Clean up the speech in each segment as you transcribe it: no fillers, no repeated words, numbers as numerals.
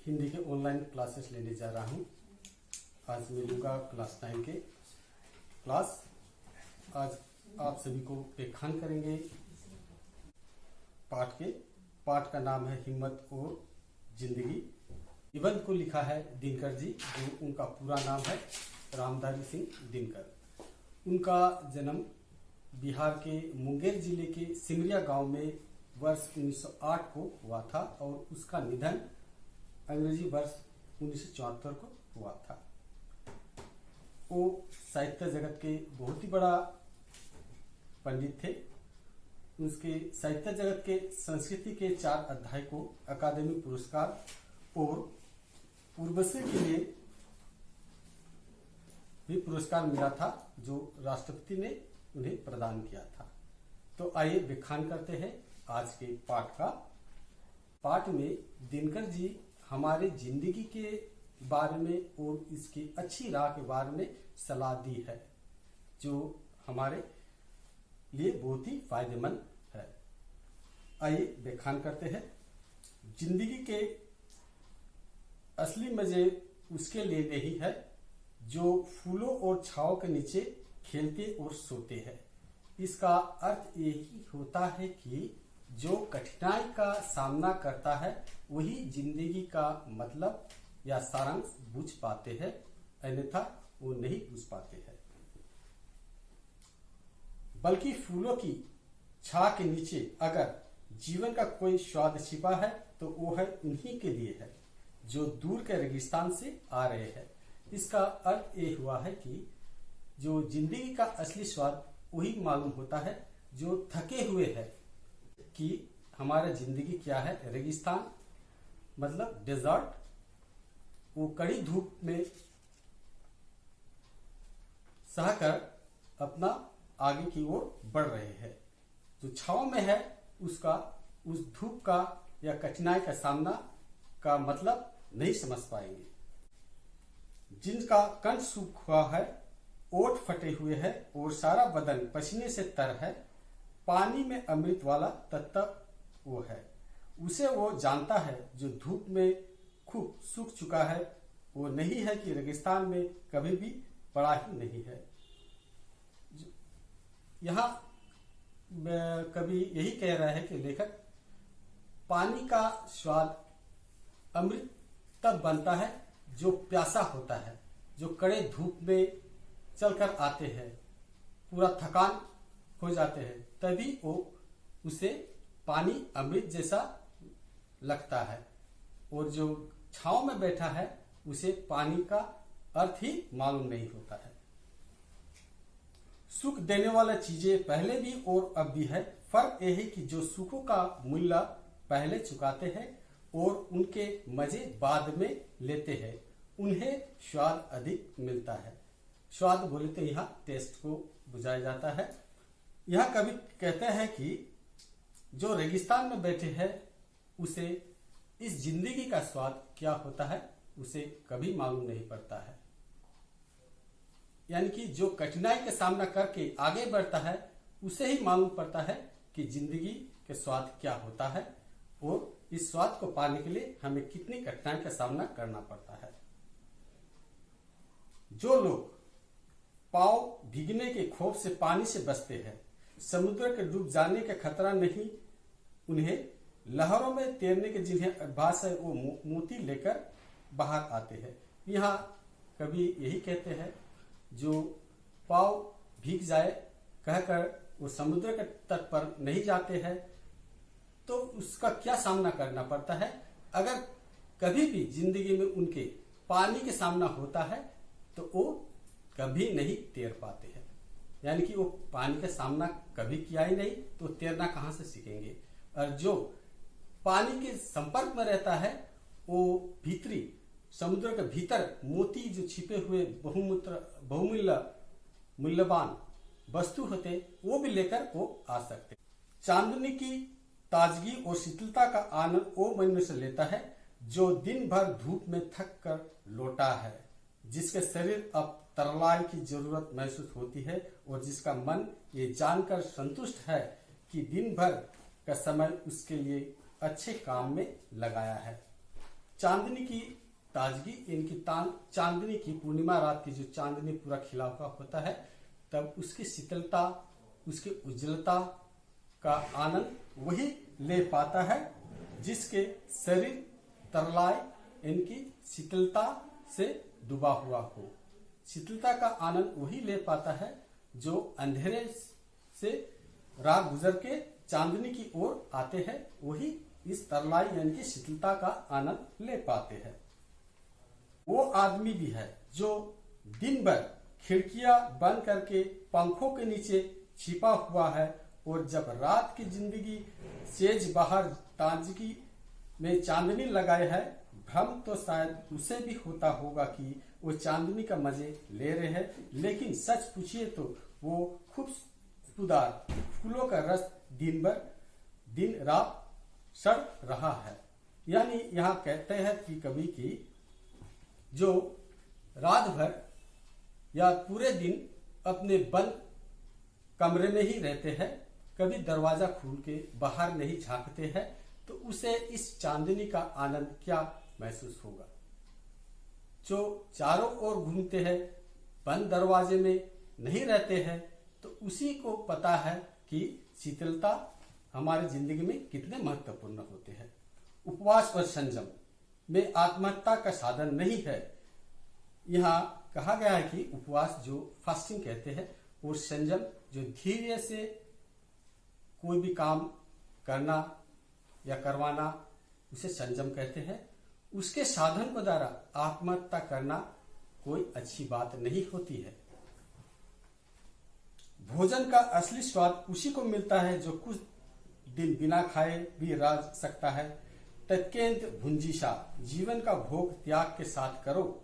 हिंदी के online classes लेने जा रहा हूँ। आज मैं लूँगा क्लास 9 के क्लास। आज आप सभी को व्याख्यान करेंगे पाठ का नाम है हिम्मत और जिंदगी। निबंध को लिखा है दिनकर जी, जो उनका पूरा नाम है रामधारी सिंह दिनकर। उनका जन्म बिहार के मुंगेर जिले के सिमरिया गांव में वर्ष 1908 को हुआ था और उसका निधन अंग्रेजी वर्ष 1974 को हुआ था। वो साहित्य जगत के बहुत ही बड़ा पंडित थे। उसके साहित्य जगत के संस्कृति के 4 अध्याय को अकादमी पुरस्कार और पूर्वश्री के लिए भी पुरस्कार मिला था, जो राष्ट्रपति ने उन्हें प्रदान किया था। तो आइए व्याख्यान करते हैं आज के पाठ का। पाठ में दिनकर जी हमारे जिंदगी के बारे में और इसकी अच्छी राह के बारे में सलाह दी है, जो हमारे लिए बहुत ही फायदेमंद है। आइए व्याख्यान करते हैं। जिंदगी के असली मजे उसके लिए नहीं है जो फूलों और छांव के नीचे खेलते और सोते हैं। इसका अर्थ यही होता है कि जो कठिनाई का सामना करता है वही जिंदगी का मतलब या सारांश बुझ पाते हैं, अन्यथा वो नहीं बुझ पाते हैं। बल्कि फूलों की छां के नीचे अगर जीवन का कोई स्वाद छिपा है तो वो है उन्हीं के लिए है जो दूर के रेगिस्तान से आ रहे हैं। इसका अर्थ ये हुआ है कि जो जिंदगी का असली स्वाद वही मालूम होता है जो थके हुए है कि हमारा जिंदगी क्या है। रेगिस्तान मतलब डेजर्ट, वो कड़ी धूप में सहकर अपना आगे की ओर बढ़ रहे हैं। जो छांव में है उसका उस धूप का या कठिनाई का सामना का मतलब नहीं समझ पाएंगे। जिनका कंठ सूख हुआ है, ओठ फटे हुए हैं और सारा बदन पसीने से तर है, पानी में अमृत वाला तत्व वो है। उसे वो जानता है जो धूप में खूब सूख चुका है। वो नहीं है कि रेगिस्तान में कभी भी पड़ा ही नहीं है। यहाँ कभी यही कह रहा है कि लेखक, पानी का स्वाद अमृत तब बनता है जो प्यासा होता है, जो कड़े धूप में चलकर आते हैं, पूरा थकान हो जाते हैं, तभी वो उसे पानी अमृत जैसा लगता है। और जो छांव में बैठा है उसे पानी का अर्थ ही मालूम नहीं होता है। सुख देने वाला चीजें पहले भी और अब भी है। फर्क यह है कि जो सुखों का मूल्य पहले चुकाते हैं और उनके मजे बाद में लेते हैं, उन्हें स्वाद अधिक मिलता है। स्वाद बोले तो यहाँ टेस्ट को बुझाया जाता है। यह कवि कहते हैं कि जो रेगिस्तान में बैठे हैं उसे इस जिंदगी का स्वाद क्या होता है उसे कभी मालूम नहीं पड़ता है। यानी कि जो कठिनाई का सामना करके आगे बढ़ता है उसे ही मालूम पड़ता है कि जिंदगी के स्वाद क्या होता है और इस स्वाद को पाने के लिए हमें कितनी कठिनाई का सामना करना पड़ता है। जो लोग पांव भीगने के खौफ से पानी से बचते हैं, समुद्र के डूब जाने का खतरा नहीं, उन्हें लहरों में तैरने के जिन्हें अभ्यास है वो मोती लेकर बाहर आते हैं। यहाँ कभी यही कहते हैं, जो पांव भीग जाए कहकर वो समुद्र के तट पर नहीं जाते हैं तो उसका क्या सामना करना पड़ता है। अगर कभी भी जिंदगी में उनके पानी के सामना होता है तो वो कभी नहीं तैर पाते हैं। यानी कि वो पानी का सामना कभी किया ही नहीं तो तैरना कहाँ से सीखेंगे। और जो पानी के संपर्क में रहता है वो भीतरी समुद्र के भीतर मोती जो छिपे हुए मूल्यवान वस्तु होते वो भी लेकर वो आ सकते। चांदनी की ताजगी और शीतलता का आनंद वो मनुष्य से लेता है जो दिन भर धूप में थक कर लौटा है, जिसके शरीर अब तरलाई की जरूरत महसूस होती है और जिसका मन ये जानकर संतुष्ट है कि दिन भर का समय उसके लिए अच्छे काम में लगाया है। चांदनी की ताजगी, इनकी चांदनी की पूर्णिमा रात की जो चांदनी पूरा खिला हुआ होता है, तब उसकी शीतलता, उसकी उज्ज्वलता का आनंद वही ले पाता है जिसके शरीर तरलाए इनकी शीतलता से डूबा हुआ हो। शीतलता का आनंद वही ले पाता है जो अंधेरे से राह गुजर के चांदनी की ओर आते हैं, वही इस तरलाई यानी कि शीतलता का आनंद ले पाते हैं। वो आदमी भी है जो दिन भर खिड़कियां बंद करके पंखों के नीचे छिपा हुआ है, और जब रात की जिंदगी सेज बाहर ताजगी में चांदनी लगाए है, भ्रम तो शायद उसे भी होता होगा कि वो चांदनी का मजे ले रहे हैं, लेकिन सच पूछिए तो वो खुशबूदार फूलों का रस दिन रात सड़ रहा है। यानी यहाँ कहते हैं कि कवि की जो रात भर या पूरे दिन अपने बंद कमरे में ही रहते हैं, कभी दरवाजा खोल के बाहर नहीं झांकते हैं, तो उसे इस चांदनी का आनंद क्या महसूस होगा। जो चारों ओर घूमते हैं, बंद दरवाजे में नहीं रहते हैं, तो उसी को पता है कि शीतलता हमारी जिंदगी में कितने महत्वपूर्ण होते हैं। उपवास और संयम में आत्महत्या का साधन नहीं है। यहाँ कहा गया है कि उपवास जो फास्टिंग कहते हैं, और संयम जो धीरे से कोई भी काम करना या करवाना, उसे संयम कहते हैं। उसके साधन के द्वारा आत्महत्या करना कोई अच्छी बात नहीं होती है। भोजन का असली स्वाद उसी को मिलता है जो कुछ दिन बिना खाए भी रह सकता है। तत्केंत भुंजीशा, जीवन का भोग त्याग के साथ करो।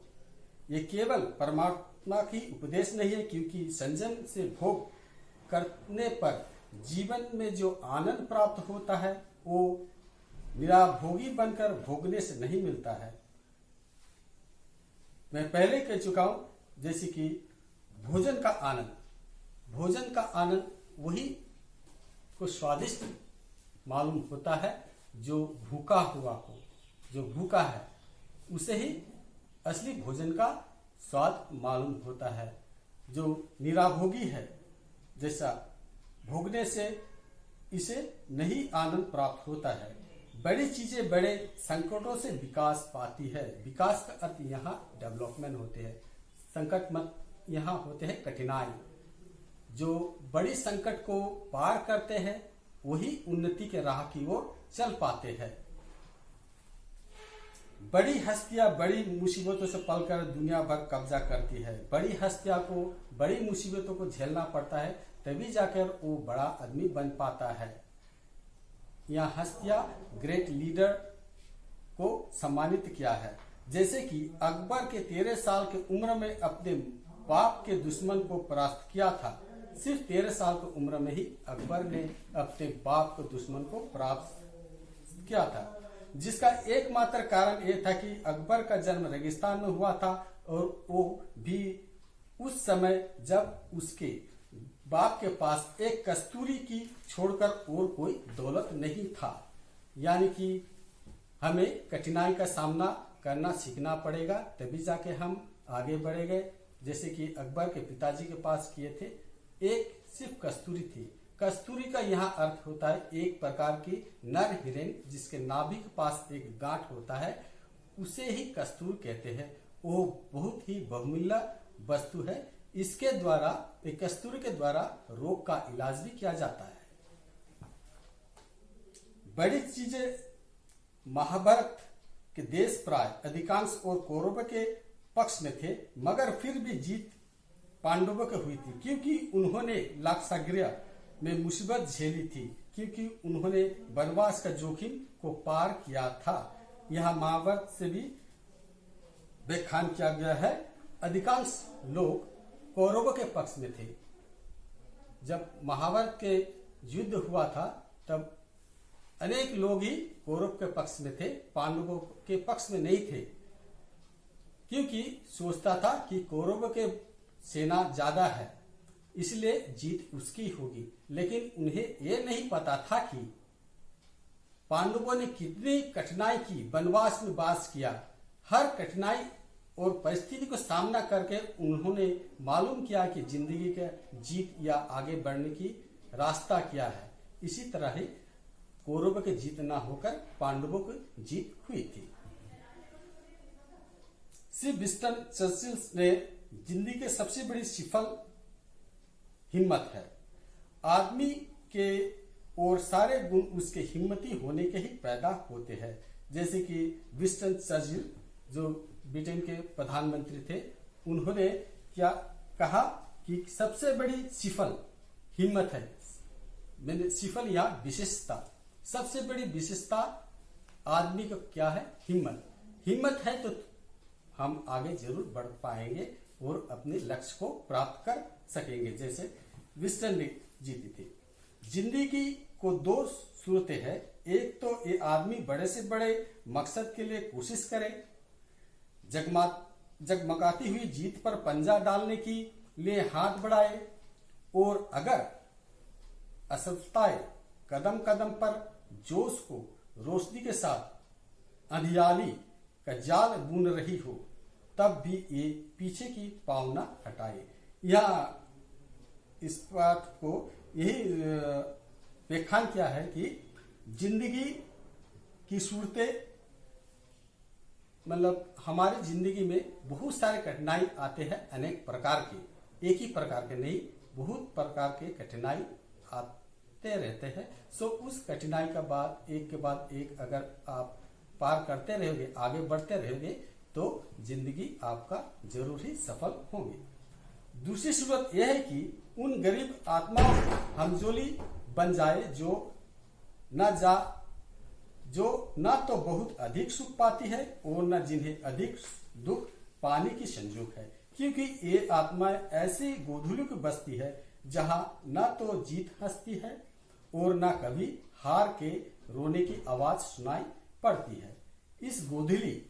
ये केवल परमात्मा की उपदेश नहीं है, क्योंकि संयम से भोग करने पर जीवन में जो आनंद प्राप्त होता है वो निराभोगी बनकर भोगने से नहीं मिलता है। मैं पहले कह चुका हूं, जैसे कि भोजन का आनंद वही को स्वादिष्ट मालूम होता है जो भूखा हुआ हो। जो भूखा है उसे ही असली भोजन का स्वाद मालूम होता है। जो निराभोगी है, जैसा भोगने से इसे नहीं आनंद प्राप्त होता है। बड़ी चीजें बड़े संकटों से विकास पाती है। विकास का अर्थ यहाँ डेवलपमेंट होते हैं, संकट मत यहाँ होते हैं कठिनाई। जो बड़ी संकट को पार करते हैं वही उन्नति के राह की ओर चल पाते हैं। बड़ी हस्तियां बड़ी मुसीबतों से पलकर दुनिया भर कब्जा करती है। बड़ी हस्तियां को बड़ी मुसीबतों को झेलना पड़ता है, तभी जाकर वो बड़ा आदमी बन पाता है। यहाँ हस्तियां ग्रेट लीडर को सम्मानित किया है। जैसे कि अकबर के 13 साल की उम्र में अपने बाप के दुश्मन को परास्त किया था। सिर्फ 13 साल की उम्र में ही अकबर ने अपने बाप के दुश्मन को परास्त किया था, जिसका एकमात्र कारण यह था कि अकबर का जन्म रेगिस्तान में हुआ था, और वो भी उस समय जब उसके बाप के पास एक कस्तूरी की छोड़कर और कोई दौलत नहीं था। यानी कि हमें कठिनाई का सामना करना सीखना पड़ेगा, तभी जाके हम आगे बढ़ेंगे। जैसे कि अकबर के पिताजी के पास किए थे, एक सिर्फ कस्तूरी थी। कस्तूरी का यहाँ अर्थ होता है एक प्रकार की नर हिरण जिसके नाभि के पास एक गांठ होता है, उसे ही कस्तूर कहते हैं। वो बहुत ही बहुमूल्य वस्तु है। इसके द्वारा, एक कस्तूरी के द्वारा रोग का इलाज भी किया जाता है। बड़ी चीजें महाभारत के देश प्राय अधिकांश और कौरवों के पक्ष में थे, मगर फिर भी जीत पांडवों की हुई थी, क्योंकि उन्होंने लाक्षागृह में मुसीबत झेली थी, क्योंकि उन्होंने वनवास का जोखिम को पार किया था। यह महाभारत से भी व्याख्यान किया गया है। अधिकांश लोग कौरवों के पक्ष में थे। जब महाभारत के युद्ध हुआ था तब अनेक लोग ही कौरव के पक्ष में थे, पांडवों के पक्ष में नहीं थे, क्योंकि सोचता था कि कौरव के सेना ज्यादा है, इसलिए जीत उसकी होगी। लेकिन उन्हें यह नहीं पता था कि पांडवों ने कितनी कठिनाई की, वनवास में वास किया, हर कठिनाई और परिस्थिति को सामना करके उन्होंने मालूम किया कि जिंदगी का जीत या आगे बढ़ने की रास्ता क्या है। इसी तरह ही कौरवों की जीत ना होकर पांडवों की जीत हुई थी। श्री विंस्टन चर्चिल ने जिंदगी के सबसे बड़ी सफल हिम्मत है। आदमी के और सारे गुण उसके हिम्मती होने के ही पैदा होते हैं। जैसे कि विंस्टन चर्चिल जो ब्रिटेन के प्रधानमंत्री थे, उन्होंने क्या कहा कि सबसे बड़ी सफल हिम्मत है, मैंने सफल या विशेषता, सबसे बड़ी विशेषता आदमी को क्या है? हिम्मत। हिम्मत है तो हम आगे जरूर बढ़ पाएंगे और अपने लक्ष्य को प्राप्त कर सकेंगे। जैसे विंस्टन ने जीती थी। जिंदगी को दो सूरतें हैं, एक तो ये आदमी बड़े से बड़े मकसद के लिए कोशिश करे, जगमगाती हुई जीत पर पंजा डालने की लिए हाथ बढ़ाए, और अगर असफलताएं कदम कदम पर जोश को रोशनी के साथ अंधियारी का जाल बुन रही हो, तब भी ये पीछे की पाँव न हटाए। या इस बात को यही व्याख्यान किया है कि जिंदगी की सूरतें, मतलब हमारी जिंदगी में बहुत सारे कठिनाई आते हैं, अनेक प्रकार के, एक ही प्रकार के नहीं, बहुत प्रकार के कठिनाई आते रहते हैं। सो उस कठिनाई का बाद एक अगर आप पार करते रहोगे, आगे बढ़ते रहोगे, तो जिंदगी आपका जरूर ही सफल होगी। दूसरी सूरत यह है कि उन गरीब आत्माओं हमजोली बन जाए जो न तो बहुत अधिक सुख पाती है और न जिन्हें अधिक दुख पाने की संजोग है, क्योंकि ये आत्माएं ऐसी गोधूलियों की बस्ती है जहां न तो जीत हंसती है और न कभी हार के रोने की आवाज सुनाई पड़ती है। इस गोधूली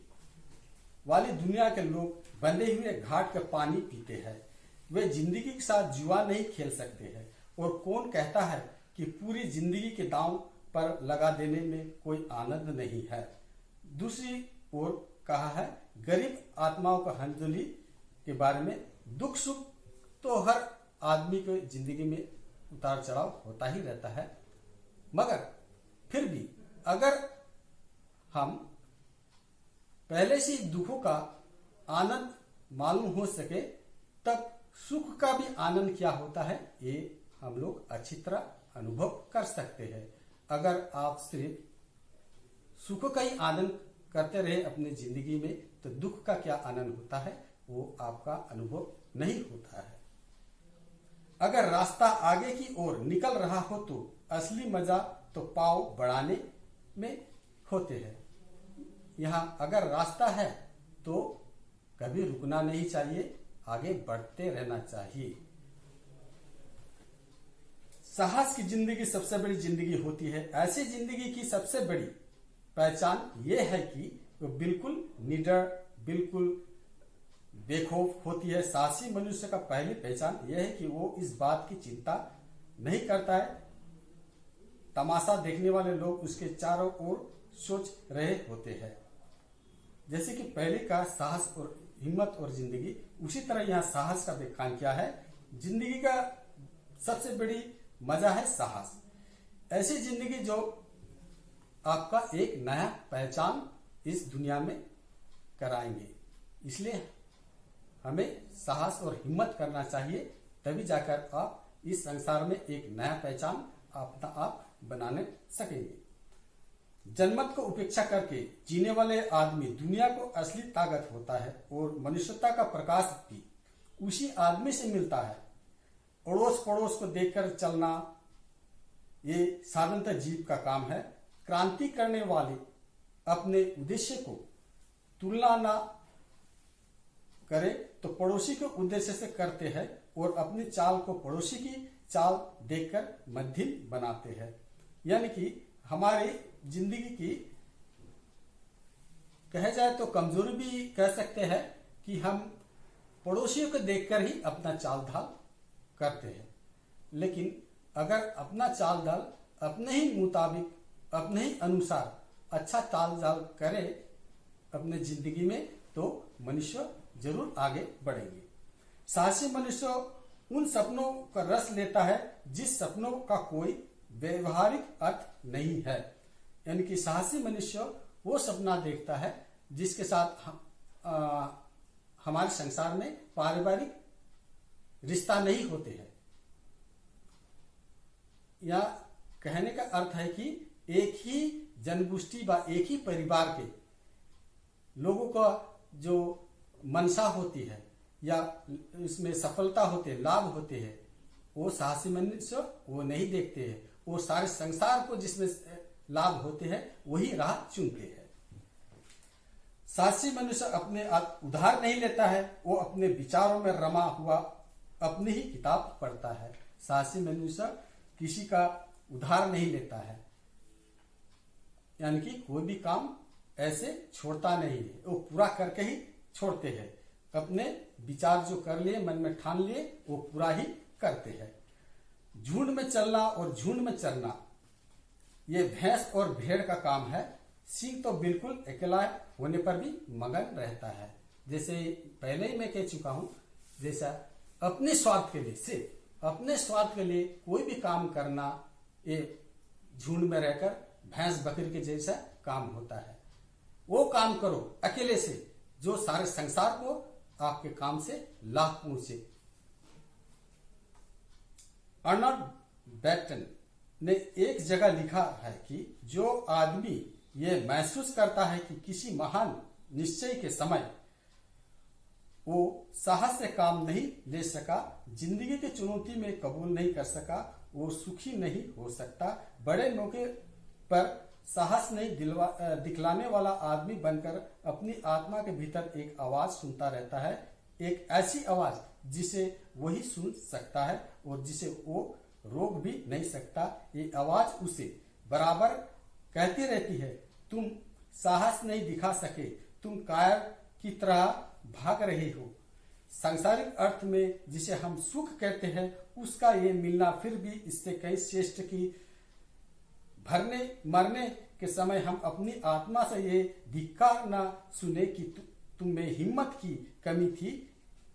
वाली दुनिया के लोग बंधे हुए घाट का पानी पीते हैं। वे जिंदगी के साथ जुआ नहीं खेल सकते हैं, और कौन कहता है कि पूरी जिंदगी के दांव पर लगा देने में कोई आनंद नहीं है। दूसरी ओर कहा है, गरीब आत्माओं का हमजोली के बारे में, दुख सुख तो हर आदमी को जिंदगी में उतार चढ़ाव होता ही रहता है, मगर फिर भी अगर हम पहले से दुखों का आनंद मालूम हो सके, तब सुख का भी आनंद क्या होता है ये हम लोग अच्छी तरह अनुभव कर सकते हैं। अगर आप सिर्फ सुख का ही आनंद करते रहे अपनी जिंदगी में, तो दुख का क्या आनंद होता है वो आपका अनुभव नहीं होता है। अगर रास्ता आगे की ओर निकल रहा हो तो असली मजा तो पाँव बढ़ाने में होते हैं। यहाँ अगर रास्ता है तो कभी रुकना नहीं चाहिए, आगे बढ़ते रहना चाहिए। साहस की जिंदगी सबसे बड़ी जिंदगी होती है। ऐसी जिंदगी की सबसे बड़ी पहचान यह है कि वो बिल्कुल निडर, बिल्कुल बेखौफ होती है। साहसी मनुष्य का पहली पहचान यह है कि वो इस बात की चिंता नहीं करता है तमाशा देखने वाले लोग उसके चारों ओर सोच रहे होते हैं। जैसे कि पहले का साहस और हिम्मत और जिंदगी, उसी तरह यहाँ साहस का व्याख्यान किया है। जिंदगी का सबसे बड़ी मजा है साहस। ऐसी जिंदगी जो आपका एक नया पहचान इस दुनिया में कराएंगे। इसलिए हमें साहस और हिम्मत करना चाहिए, तभी जाकर आप इस संसार में एक नया पहचान अपना आप बनाने सकेंगे। जनमत को उपेक्षा करके जीने वाले आदमी दुनिया को असली ताकत होता है, और मनुष्यता का प्रकाश भी उसी आदमी से मिलता है। अड़ोस पड़ोस को देखकर चलना ये साधारणतः जीव का काम है। क्रांति करने वाले अपने उद्देश्य को तुलना ना करे तो पड़ोसी के उद्देश्य से करते हैं, और अपनी चाल को पड़ोसी की चाल देखकर मध्यम बनाते हैं। यानी कि हमारी जिंदगी की कहे जाए तो कमजोरी भी कह सकते हैं कि हम पड़ोसियों को देखकर ही अपना चाल ढाल करते हैं। लेकिन अगर अपना चाल ढाल अपने ही मुताबिक अपने ही अनुसार अच्छा ताल जाल करे अपने जिंदगी में, तो मनुष्य जरूर आगे बढ़ेंगे। साहसी मनुष्य उन सपनों का रस लेता है जिस सपनों का कोई व्यवहारिक अर्थ नहीं है। यानी कि साहसी मनुष्य वो सपना देखता है जिसके साथ हमारे संसार में पारिवारिक रिश्ता नहीं होते हैं। या कहने का अर्थ है कि एक ही जनगोष्ठी व एक ही परिवार के लोगों का जो मनसा होती है या इसमें सफलता होते हैं, लाभ होते हैं, वो साहसी मनुष्य वो नहीं देखते हैं। वो सारे संसार को जिसमें लाभ होते हैं वही राह चुनते हैं। साहसी मनुष्य अपने उधार नहीं लेता है, वो अपने विचारों में रमा हुआ अपनी ही किताब पढ़ता है। साहसी मनुष्य किसी का उधार नहीं लेता है, यानी कि कोई भी काम ऐसे छोड़ता नहीं है, वो पूरा करके ही छोड़ते हैं। अपने विचार जो कर लिए, मन में ठान लिए, वो पूरा ही करते हैं। झुंड में चलना और झुंड में चरना ये भैंस और भेड़ का काम है। सिंह तो बिल्कुल अकेला होने पर भी मगन रहता है। जैसे पहले ही मैं कह चुका हूं, जैसा अपने स्वार्थ के लिए, सिर्फ अपने स्वार्थ के लिए कोई भी काम करना, ये झुंड में रहकर भैंस बकरी के जैसा काम होता है। वो काम करो अकेले से जो सारे संसार को आपके काम से लाभ पहुंचे। अर्नल्ड बैटन ने एक जगह लिखा है कि जो आदमी ये महसूस करता है कि किसी महान निश्चय के समय वो साहस से काम नहीं ले सका, जिंदगी की चुनौती में कबूल नहीं कर सका, वो सुखी नहीं हो सकता। बड़े मौके पर साहस नहीं दिखलाने वाला आदमी बनकर अपनी आत्मा के भीतर एक आवाज सुनता रहता है, एक ऐसी आवाज जिसे वही सुन सकता है और जिसे वो रोक भी नहीं सकता। ये आवाज उसे बराबर कहती रहती है, तुम साहस नहीं दिखा सके, तुम कायर की तरह भाग रहे हो। सांसारिक अर्थ में जिसे हम सुख कहते हैं, उसका ये मिलना फिर भी इससे कई श्रेष्ठ की भरने मरने के समय हम अपनी आत्मा से ये धिक्कार न सुने कि तुम में हिम्मत की कमी थी,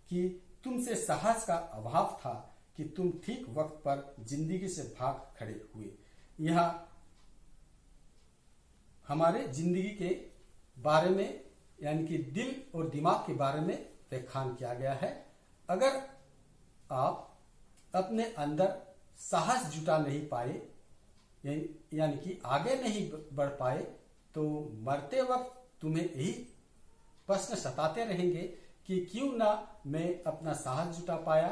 कि तुमसे साहस का अभाव था, कि तुम ठीक वक्त पर जिंदगी से भाग खड़े हुए। यहाँ हमारे जिंदगी के बारे में, यानी कि दिल और दिमाग के बारे में व्याख्यान किया गया है। अगर आप अपने अंदर साहस जुटा नहीं पाए, यानी कि आगे नहीं बढ़ पाए, तो मरते वक्त तुम्हें यही प्रश्न सताते रहेंगे कि क्यों ना मैं अपना साहस जुटा पाया,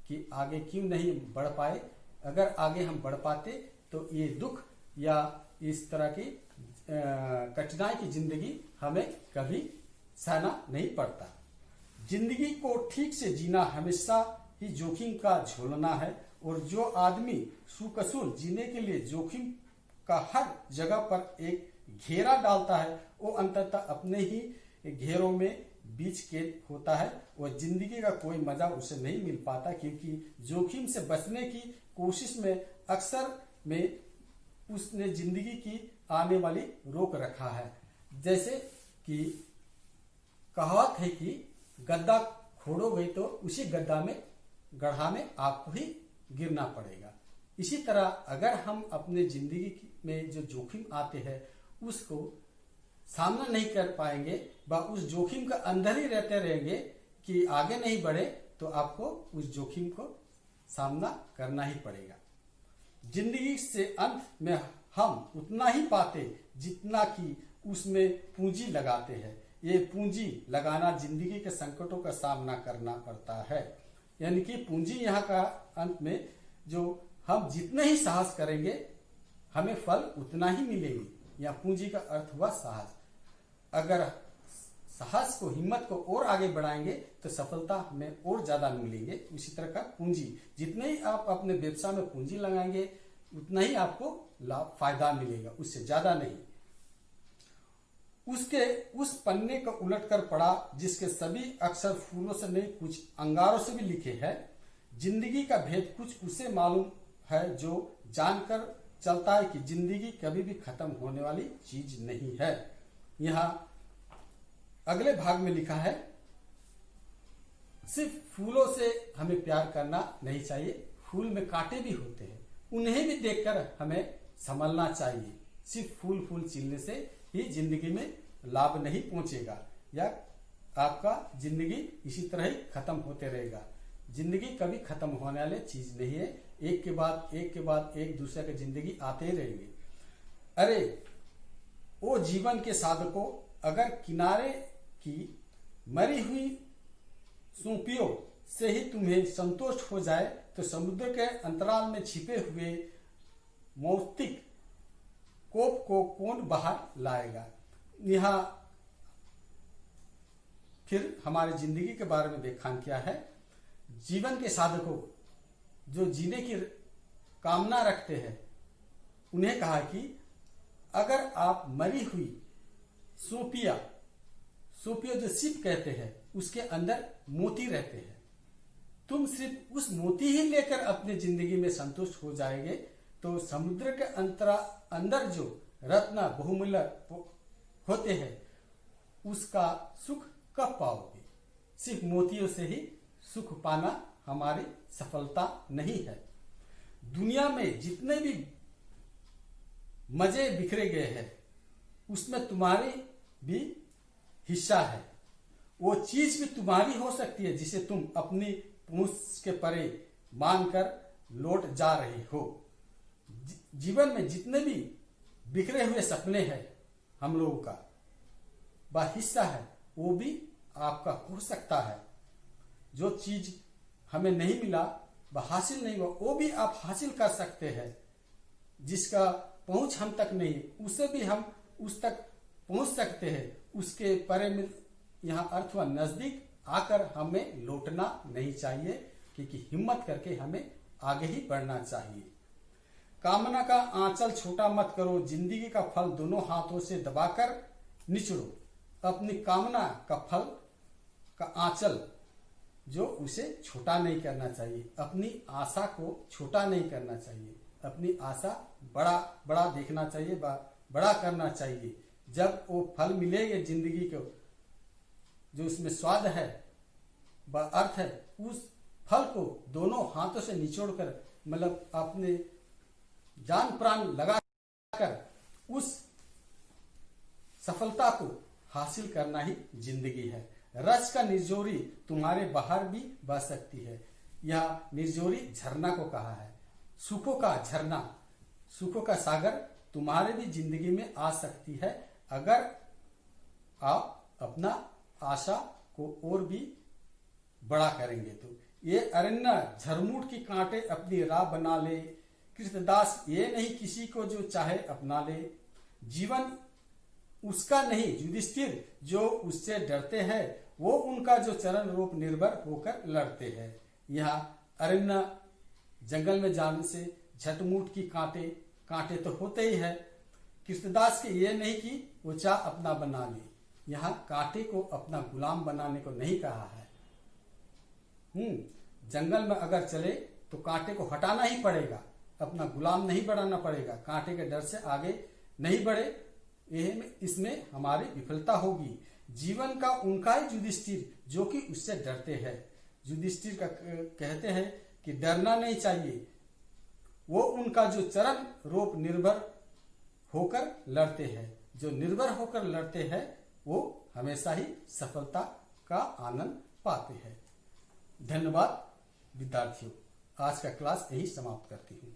कि आगे क्यों नहीं बढ़ पाए। अगर आगे हम बढ़ पाते तो ये दुख या इस तरह की कठिनाई की जिंदगी हमें कभी सहना नहीं पड़ता। जिंदगी को ठीक से जीना हमेशा ही जोखिम का झोलना है, और जो आदमी सुकसूर जीने के लिए जोखिम का हर जगह पर एक घेरा डालता है, वो अंततः अपने ही घेरों में बीच कैद होता है और जिंदगी का कोई मजा उसे नहीं मिल पाता, क्योंकि जोखिम से बचने की कोशिश में अक्सर में उसने जिंदगी की आने वाली रोक रखा है। जैसे कि कहावत है कि गड्ढा खोदोगे तो उसी गड्ढा में आपको ही गिरना पड़ेगा। इसी तरह अगर हम अपने जिंदगी में जो जोखिम आते हैं उसको सामना नहीं कर पाएंगे, व उस जोखिम का अंदर ही रहते रहेंगे कि आगे नहीं बढ़े, तो आपको उस जोखिम को सामना करना ही पड़ेगा। जिंदगी से अंत में हम उतना ही पाते जितना कि उसमें पूंजी लगाते हैं। ये पूंजी लगाना जिंदगी के संकटों का सामना करना पड़ता है। यानी कि पूंजी यहाँ का अंत में जो हम जितने ही साहस करेंगे हमें फल उतना ही मिलेगी। या पूंजी का अर्थ हुआ साहस। अगर साहस को, हिम्मत को और आगे बढ़ाएंगे तो सफलता हमें और ज्यादा मिलेंगे। उसी तरह का पूंजी, जितने ही आप अपने व्यवसाय में पूंजी लगाएंगे उतना ही आपको लाभ फायदा मिलेगा, उससे ज्यादा नहीं। उस पन्ने को उलट कर पढ़ा जिसके सभी अक्षर फूलों से नहीं कुछ अंगारों से भी लिखे हैं। जिंदगी का भेद कुछ उसे मालूम है जो जानकर चलता है कि जिंदगी कभी भी खत्म होने वाली चीज नहीं है। यहाँ अगले भाग में लिखा है, सिर्फ फूलों से हमें प्यार करना नहीं चाहिए, फूल में कांटे भी होते हैं, उन्हें भी देखकर हमें संभलना चाहिए। सिर्फ फूल फूल चीलने से ही जिंदगी में लाभ नहीं पहुंचेगा, या आपका जिंदगी इसी तरह ही खत्म होते रहेगा। जिंदगी कभी खत्म होने वाली चीज नहीं है, एक के बाद एक दूसरे की जिंदगी आते ही रहेंगे। अरे वो जीवन के साधकों, अगर किनारे की मरी हुई सूपियों से ही तुम्हें संतोष हो जाए तो समुद्र के अंतराल में छिपे हुए मौक्तिक कोप को कौन बाहर लाएगा। यहाँ फिर हमारी जिंदगी के बारे में व्याख्यान किया है। जीवन के साधकों जो जीने की कामना रखते हैं, उन्हें कहा कि अगर आप मरी हुई सोपिया जो सिप कहते हैं, उसके अंदर मोती रहते हैं, तुम सिर्फ उस मोती ही लेकर अपनी जिंदगी में संतुष्ट हो जाएंगे तो समुद्र के अंदर जो रत्न बहुमूल्य होते हैं उसका सुख कब पाओगे। सिर्फ मोतियों से ही सुख पाना हमारी सफलता नहीं है। दुनिया में जितने भी मजे बिखरे गए हैं उसमें तुम्हारी भी हिस्सा है। वो चीज भी तुम्हारी हो सकती है जिसे तुम अपनी पहुंच के परे मानकर लौट जा रहे हो। जीवन में जितने भी बिखरे हुए सपने हैं हम लोगों का, वह हिस्सा है, वो भी आपका हो सकता है। जो चीज हमें नहीं मिला, वह हासिल नहीं हुआ, वो भी आप हासिल कर सकते हैं। जिसका पहुंच हम तक नहीं, उसे भी हम उस तक पहुंच सकते हैं। उसके परे में यहाँ अर्थ हुआ नजदीक आकर हमें लौटना नहीं चाहिए, क्योंकि हिम्मत करके हमें आगे ही बढ़ना चाहिए। कामना का आंचल छोटा मत करो, जिंदगी का फल दोनों हाथों से दबाकर निचड़ो। अपनी कामना का फल का आंचल जो उसे छोटा नहीं करना चाहिए, अपनी आशा को छोटा नहीं करना चाहिए, अपनी आशा बड़ा देखना चाहिए, बड़ा करना चाहिए। जब वो फल मिलेंगे जिंदगी को, जो उसमें स्वाद है, वह अर्थ है, उस फल को दोनों हाथों से निचोड़कर, मतलब अपने जान प्राण लगाकर उस सफलता को हासिल करना ही जिंदगी है। रस का निर्जोरी तुम्हारे बाहर भी बह सकती है। यह निर्जोरी झरना को कहा है। सुखों का झरना, सुखों का सागर तुम्हारे भी जिंदगी में आ सकती है, अगर आप अपना आशा को और भी बड़ा करेंगे तो। ये अरण्य झरमुट की कांटे अपनी राह बना ले, कृतदास ये नहीं किसी को जो चाहे अपना ले। जीवन उसका नहीं युधिष्ठिर जो उससे डरते हैं, वो उनका जो चरण रूप निर्भर होकर लड़ते हैं। यहाँ अरण्य जंगल में जाने से झटमुट की कांटे तो होते ही है। कृतदास के ये नहीं कि वो चाह अपना बना ले, यहाँ कांटे को अपना गुलाम बनाने को नहीं कहा है। जंगल में अगर चले तो कांटे को हटाना ही पड़ेगा, अपना गुलाम नहीं बनाना पड़ेगा। कांटे के डर से आगे नहीं बढ़े, इसमें हमारी विफलता होगी। जीवन का उनका ही युधिष्ठिर जो कि उससे डरते हैं। युधिष्ठिर का कहते हैं कि डरना नहीं चाहिए, वो उनका जो चरण रूप निर्भर होकर लड़ते हैं। जो निर्भर होकर लड़ते हैं वो हमेशा ही सफलता का आनंद पाते हैं। धन्यवाद विद्यार्थियों, आज का क्लास यही समाप्त करती हूँ।